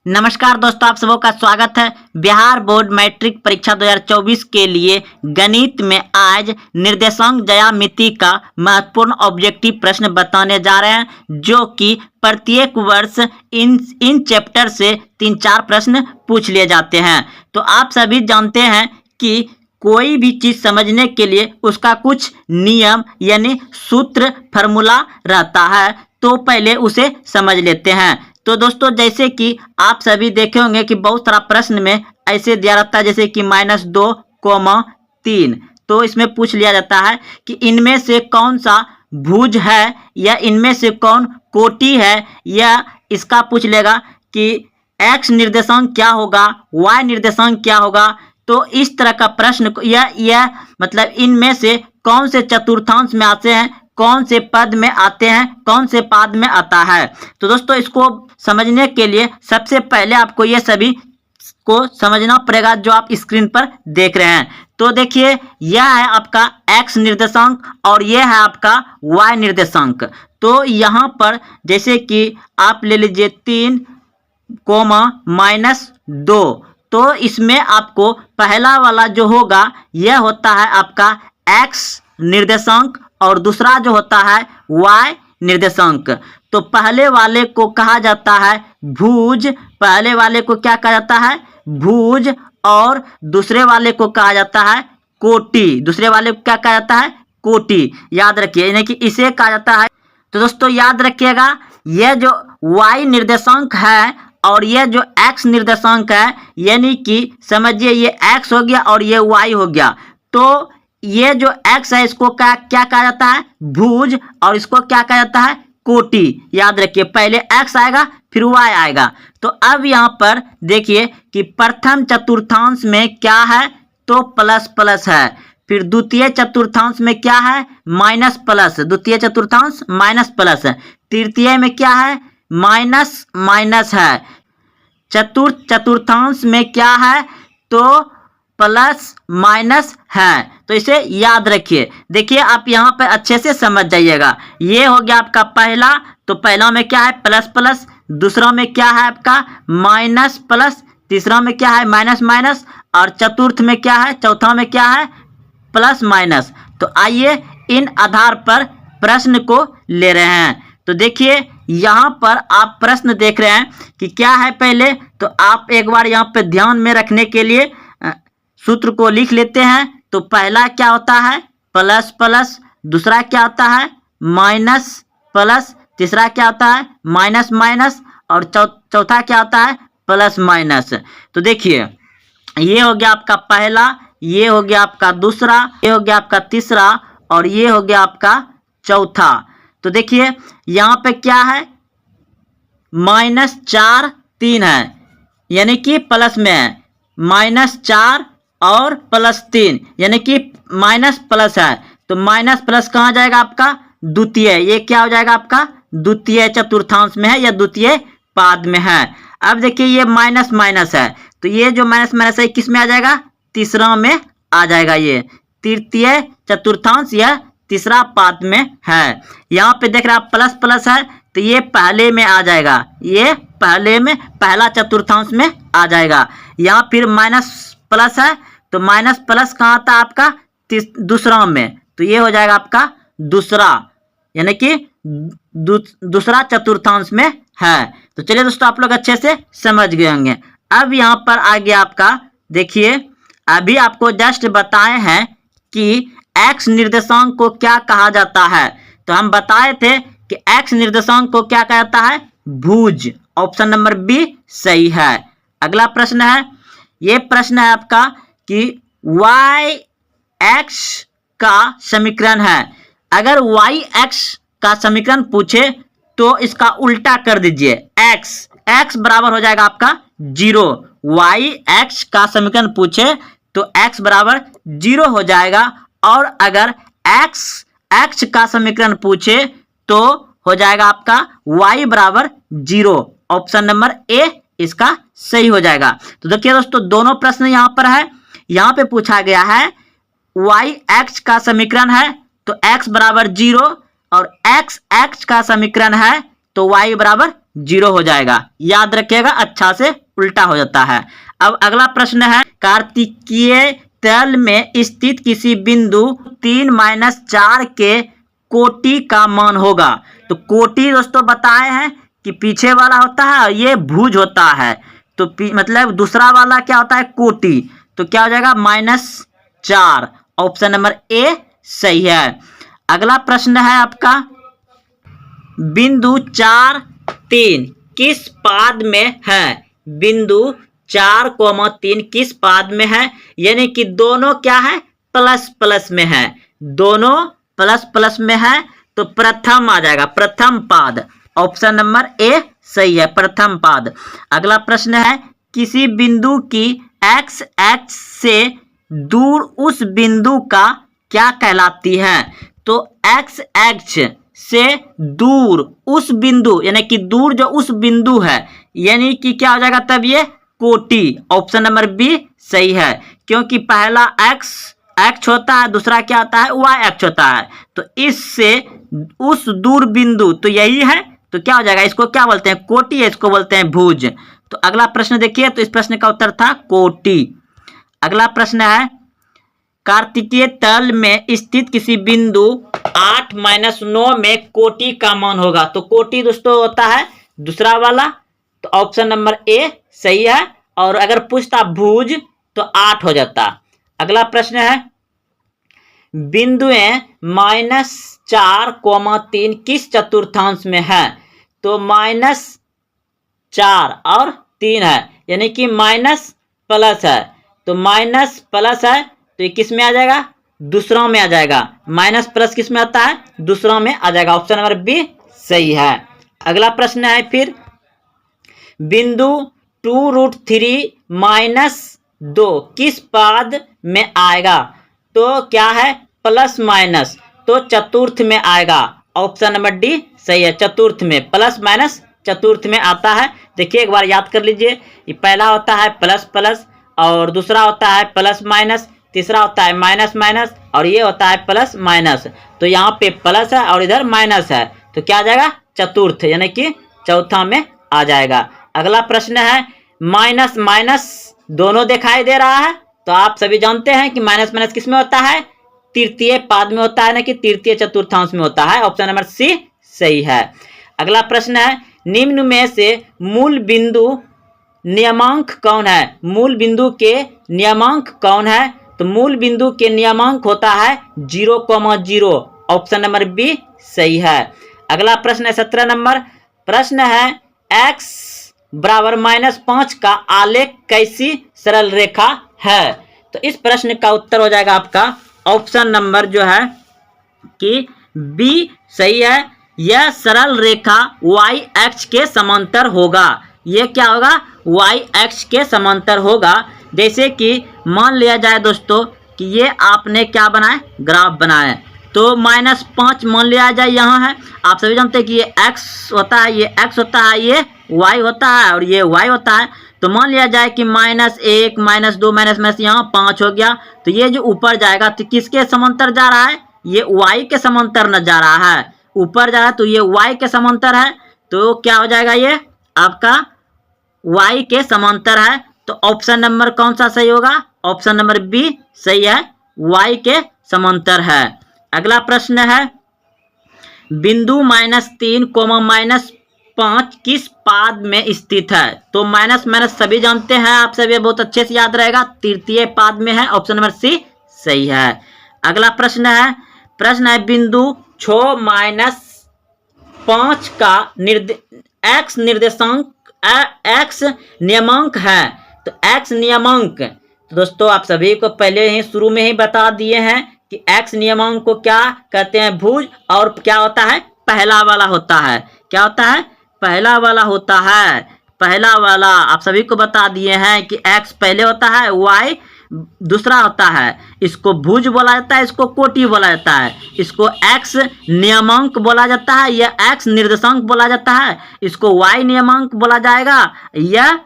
नमस्कार दोस्तों, आप सबों का स्वागत है। बिहार बोर्ड मैट्रिक परीक्षा 2024 के लिए गणित में आज निर्देशांक ज्यामिति का महत्वपूर्ण ऑब्जेक्टिव प्रश्न बताने जा रहे हैं, जो कि प्रत्येक वर्ष इन चैप्टर से 3-4 प्रश्न पूछ लिए जाते हैं। तो आप सभी जानते हैं कि कोई भी चीज़ समझने के लिए उसका कुछ नियम यानी सूत्र फार्मूला रहता है, तो पहले उसे समझ लेते हैं। तो दोस्तों, जैसे कि आप सभी देखे होंगे कि बहुत सारा प्रश्न में ऐसे दिया रहता है, जैसे कि -2, 3। तो इसमें पूछ लिया जाता है कि इनमें से कौन सा भुज है या इनमें से कौन कोटि है, या इसका पूछ लेगा कि x निर्देशांक क्या होगा, y निर्देशांक क्या होगा। तो इस तरह का प्रश्न यह मतलब इनमें से कौन से चतुर्थांश में आते हैं, कौन से पद में आते हैं, कौन से पाद में आता है। तो दोस्तों, इसको समझने के लिए सबसे पहले आपको ये सभी को समझना पड़ेगा जो आप स्क्रीन पर देख रहे हैं। तो देखिए, यह है आपका x निर्देशांक और यह है आपका y निर्देशांक। तो यहाँ पर जैसे कि आप ले लीजिए 3, -2। तो इसमें आपको पहला वाला जो होगा यह होता है आपका x निर्देशांक और दूसरा जो होता है y निर्देशांक। तो पहले वाले को कहा जाता है भुज, पहले वाले को क्या कहा जाता है, भुज, और दूसरे वाले को कहा जाता है कोटि। दूसरे वाले को क्या कहा जाता है, कोटि। याद रखिए, यानी कि इसे कहा जाता है। तो दोस्तों याद रखिएगा, यह जो y निर्देशांक है और यह जो x निर्देशांक है, यानी कि समझिए ये x हो गया और ये y हो गया। तो ये जो x है इसको क्या कहा जाता है, भुज, और इसको क्या कहा जाता है, कोटि। याद रखिए, पहले x आएगा फिर y आएगा। तो अब यहाँ पर देखिए कि प्रथम चतुर्थांश में क्या है, तो प्लस प्लस है। फिर द्वितीय चतुर्थांश में क्या है, माइनस प्लस। द्वितीय चतुर्थांश माइनस प्लस है। तृतीय में क्या है, माइनस माइनस है। चतुर्थ चतुर्थांश में क्या है, तो प्लस माइनस है। तो इसे याद रखिए। देखिए, आप यहाँ पे अच्छे से समझ जाइएगा। ये हो गया आपका पहला, तो पहला में क्या है, प्लस प्लस। दूसरा में क्या है आपका, माइनस प्लस। तीसरा में क्या है, माइनस माइनस। और चतुर्थ में क्या है, चौथा में क्या है, प्लस माइनस। तो आइए इन आधार पर प्रश्न को ले रहे हैं। तो देखिए, यहाँ पर आप प्रश्न देख रहे हैं कि क्या है पहले। तो आप एक बार यहाँ पे ध्यान में रखने के लिए सूत्र को लिख लेते हैं। तो पहला क्या होता है, प्लस प्लस। दूसरा क्या होता है, माइनस प्लस। तीसरा क्या होता है, माइनस माइनस। और चौथा क्या होता है, प्लस माइनस। तो देखिए, ये हो गया आपका पहला, ये हो गया आपका दूसरा, ये हो गया आपका तीसरा, और ये हो गया आपका चौथा। तो देखिए यहाँ पे क्या है, -4, 3 है, यानी कि प्लस में है। -4 और +3 यानी कि माइनस प्लस है। तो माइनस प्लस कहाँ जाएगा आपका, द्वितीय। ये क्या हो जाएगा आपका, द्वितीय चतुर्थांश में है या द्वितीय पाद में है। अब देखिए, ये माइनस माइनस है, तो ये जो माइनस माइनस है किस में आ जाएगा, तीसरा में आ जाएगा। ये तृतीय चतुर्थांश या तीसरा पाद में है। यहाँ पे देख रहे हैं आप प्लस प्लस है, तो ये पहले में आ जाएगा, ये पहले में पहला चतुर्थांश में आ जाएगा। यहाँ फिर माइनस प्लस है, तो माइनस प्लस कहाँ आता है आपका, दूसरा में। तो ये हो जाएगा आपका दूसरा, यानी कि दूसरा चतुर्थांश में है। तो चलिए दोस्तों, आप लोग अच्छे से समझ गए होंगे। अब यहाँ पर आ गया आपका, देखिए अभी आपको जस्ट बताए हैं कि x निर्देशांक को क्या कहा जाता है। तो हम बताए थे कि x निर्देशांक को क्या कहा जाता है, भुज। ऑप्शन नंबर बी सही है। अगला प्रश्न है, ये प्रश्न है आपका कि y x का समीकरण है। अगर y x का समीकरण पूछे तो इसका उल्टा कर दीजिए, x बराबर हो जाएगा आपका 0। y x का समीकरण पूछे तो x बराबर 0 हो जाएगा। और अगर x का समीकरण पूछे तो हो जाएगा आपका y बराबर 0। ऑप्शन नंबर ए इसका सही हो जाएगा। तो देखिए दोस्तों, दोनों प्रश्न यहाँ पर है। यहाँ पे पूछा गया है y x का समीकरण है तो x बराबर 0, और x का समीकरण है तो y बराबर जीरो हो जाएगा। याद रखिएगा, अच्छा से उल्टा हो जाता है। अब अगला प्रश्न है, कार्तिकीय तल में स्थित किसी बिंदु 3-4 के कोटि का मान होगा। तो कोटि दोस्तों बताए हैं कि पीछे वाला होता है और ये भुज होता है। तो मतलब दूसरा वाला क्या होता है, कोटि। तो क्या हो जाएगा, -4। ऑप्शन नंबर ए सही है। अगला प्रश्न है आपका, बिंदु 4-3 किस पाद में है। बिंदु 4-3 किस पाद में है, यानी कि दोनों क्या है, प्लस प्लस में है। दोनों प्लस प्लस में है तो प्रथम आ जाएगा, प्रथम पाद। ऑप्शन नंबर ए सही है, प्रथम पाद। अगला प्रश्न है, किसी बिंदु की एक्स एक्स से दूर उस बिंदु का क्या कहलाती है। तो एक्स एक्स से दूर उस बिंदु, यानी कि दूर जो उस बिंदु है, यानी कि क्या हो जाएगा तब ये कोटि। ऑप्शन नंबर बी सही है, क्योंकि पहला एक्स एक्स होता है, दूसरा क्या होता है, वाई एक्स होता है। तो इससे उस दूर बिंदु तो यही है, तो क्या हो जाएगा, इसको क्या बोलते हैं, कोटि, इसको बोलते हैं भुज। तो अगला प्रश्न देखिए, तो इस प्रश्न का उत्तर था कोटि। अगला प्रश्न है, कार्तिकीय तल में स्थित किसी बिंदु 8-9 में कोटि का मान होगा। तो कोटि दोस्तों होता है दूसरा वाला, तो ऑप्शन नंबर ए सही है। और अगर पूछता भुज तो 8 हो जाता। अगला प्रश्न है, बिंदुएं -4-3 किस चतुर्थांश में है। तो -4 और 3 है, यानी कि माइनस प्लस है। तो माइनस प्लस है तो ये किस में आ जाएगा, दूसरों में आ जाएगा। माइनस प्लस किस में आता है, दूसरों में आ जाएगा। ऑप्शन नंबर बी सही है। अगला प्रश्न है फिर, बिंदु 2√3-2 किस पाद में आएगा। तो क्या है, प्लस माइनस, तो चतुर्थ में आएगा। ऑप्शन नंबर डी सही है, चतुर्थ में, प्लस माइनस चतुर्थ में आता है। देखिए एक बार याद कर लीजिए, ये पहला होता है प्लस प्लस, और दूसरा होता है प्लस माइनस, तीसरा होता है माइनस माइनस, और ये होता है प्लस माइनस। तो यहाँ पे प्लस है और इधर माइनस है, तो क्या आ जाएगा, चतुर्थ, यानी कि चौथा में आ जाएगा। अगला प्रश्न है, माइनस माइनस दोनों दिखाई दे रहा है। तो आप सभी जानते हैं कि माइनस माइनस किस में होता है, तृतीय पाद में होता है, ना कि तृतीय चतुर्थांश में होता है। ऑप्शन नंबर सी सही है। अगला प्रश्न है, निम्न में से मूल बिंदु नियमांक कौन है। मूल बिंदु के नियमांक कौन है। तो मूल बिंदु के नियमांक होता है 0,0। ऑप्शन नंबर बी सही है। अगला प्रश्न है 17 नंबर प्रश्न है, x बराबर -5 का आलेख कैसी सरल रेखा है। तो इस प्रश्न का उत्तर हो जाएगा आपका ऑप्शन नंबर जो है कि बी सही है। यह सरल रेखा y अक्ष के समांतर होगा। यह क्या होगा, y अक्ष के समांतर होगा। जैसे कि मान लिया जाए दोस्तों कि ये आपने क्या बनाए, ग्राफ बनाए, तो -5 मान लिया जाए यहाँ है। आप सभी जानते हैं कि ये x होता है, ये x होता है, ये y होता है और ये y होता है। तो मान लिया जाए कि -1 -2 माइनस यहाँ 5 हो गया। तो ये जो ऊपर जाएगा तो किसके समांतर जा रहा है, ये y के समांतर न जा रहा है, ऊपर जा रहा है, तो ये y के समांतर है। तो क्या हो जाएगा, ये आपका y के समांतर है। तो ऑप्शन नंबर कौन सा सही होगा, ऑप्शन नंबर बी सही है, y के समांतर है। अगला प्रश्न है, बिंदु -3, -5 किस पाद में स्थित है। तो माइनस माइनस सभी जानते हैं, आप सभी बहुत अच्छे से याद रहेगा, तृतीय पाद में है। ऑप्शन नंबर सी सही है। अगला प्रश्न है बिंदु 6-5 का x निर्देशांक x नियमांक है। तो x नियमांक, तो दोस्तों आप सभी को पहले ही शुरू में ही बता दिए हैं कि x नियमांक को क्या कहते हैं, भुज, और क्या होता है, पहला वाला होता है। क्या होता है, पहला वाला होता है। पहला वाला आप सभी को बता दिए हैं कि x पहले होता है, y दूसरा होता है। इसको भुज बोला जाता है, इसको कोटि बोला जाता है, इसको x नियमांक बोला जाता है, यह x निर्देशांक बोला जाता है, इसको y नियमांक बोला जाएगा, यह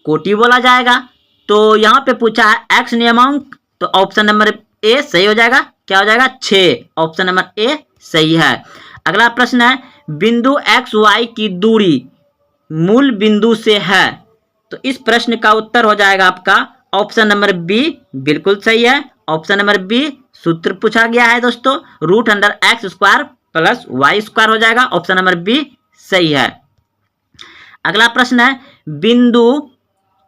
कोटि बोला जाएगा। तो यहाँ पे पूछा है x नियमांक, तो ऑप्शन नंबर ए सही हो जाएगा। क्या हो जाएगा, 6। ऑप्शन नंबर ए सही है। अगला प्रश्न है, बिंदु एक्स वाई की दूरी मूल बिंदु से है, तो इस प्रश्न का उत्तर हो जाएगा आपका ऑप्शन नंबर बी, बिल्कुल सही है। ऑप्शन नंबर बी सूत्र पूछा गया है दोस्तों, √x² प्लस y² हो जाएगा। ऑप्शन नंबर बी सही है। अगला प्रश्न है, बिंदु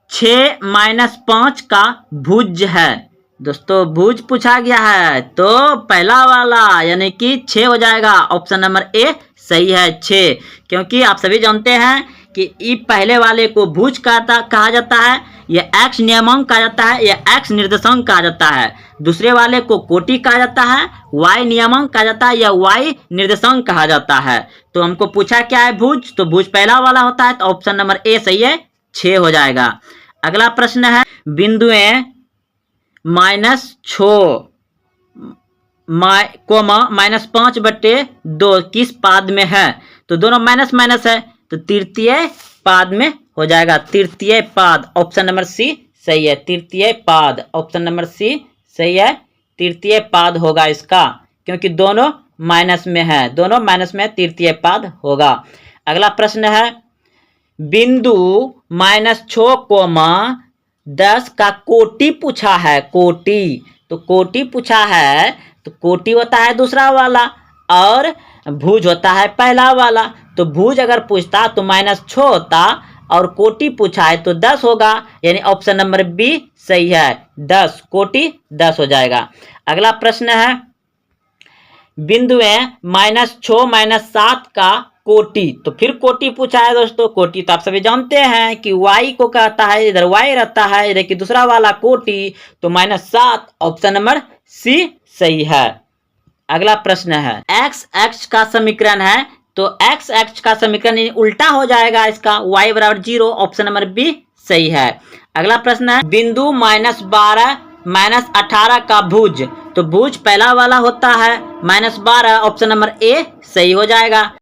6-5 का भुज है। दोस्तों भुज पूछा गया है, तो पहला वाला यानी कि 6 हो जाएगा। ऑप्शन नंबर ए सही है 6, क्योंकि आप सभी जानते हैं कि ई पहले वाले को भुज कहा जाता है, यह एक्स नियमांक कहा जाता है, यह एक्स निर्देशांक कहा जाता है। दूसरे वाले को कोटि कहा जाता है, वाई नियमांक कहा जाता है, या वाई निर्देशांक कहा जाता है। तो हमको पूछा क्या है भुज, तो भुज पहला वाला होता है, तो ऑप्शन नंबर ए सही है 6 हो जाएगा। अगला प्रश्न है, बिंदुएं -6 -5/2 किस पाद में है? तो दोनों माइनस माइनस है, तो तृतीय पाद में हो जाएगा, तृतीय पाद। ऑप्शन नंबर सी सही है, तृतीय पाद। ऑप्शन नंबर सी सही है, तृतीय पाद होगा इसका, क्योंकि दोनों माइनस में है, दोनों माइनस में तृतीय पाद होगा। अगला प्रश्न है, बिंदु -6, 10 का कोटि पूछा है, कोटि। तो कोटि पूछा है, तो कोटि होता है दूसरा वाला और भुज होता है पहला वाला। तो भुज अगर पूछता तो -6 होता, और कोटि पूछा है तो 10 होगा, यानी ऑप्शन नंबर बी सही है 10, कोटि 10 हो जाएगा। अगला प्रश्न है, बिंदुएं -6-7 का कोटि। तो फिर कोटि पूछा है दोस्तों, कोटि तो आप सभी जानते हैं कि y को कहता है, इधर y रहता है, इधर की दूसरा वाला कोटि, तो -7। ऑप्शन नंबर सी सही है। अगला प्रश्न है, x अक्ष का समीकरण है, तो x अक्ष का समीकरण उल्टा हो जाएगा इसका, y = 0। ऑप्शन नंबर बी सही है। अगला प्रश्न है, बिंदु -12-18 का भुज। तो भुज पहला वाला होता है -12। ऑप्शन नंबर ए सही हो जाएगा।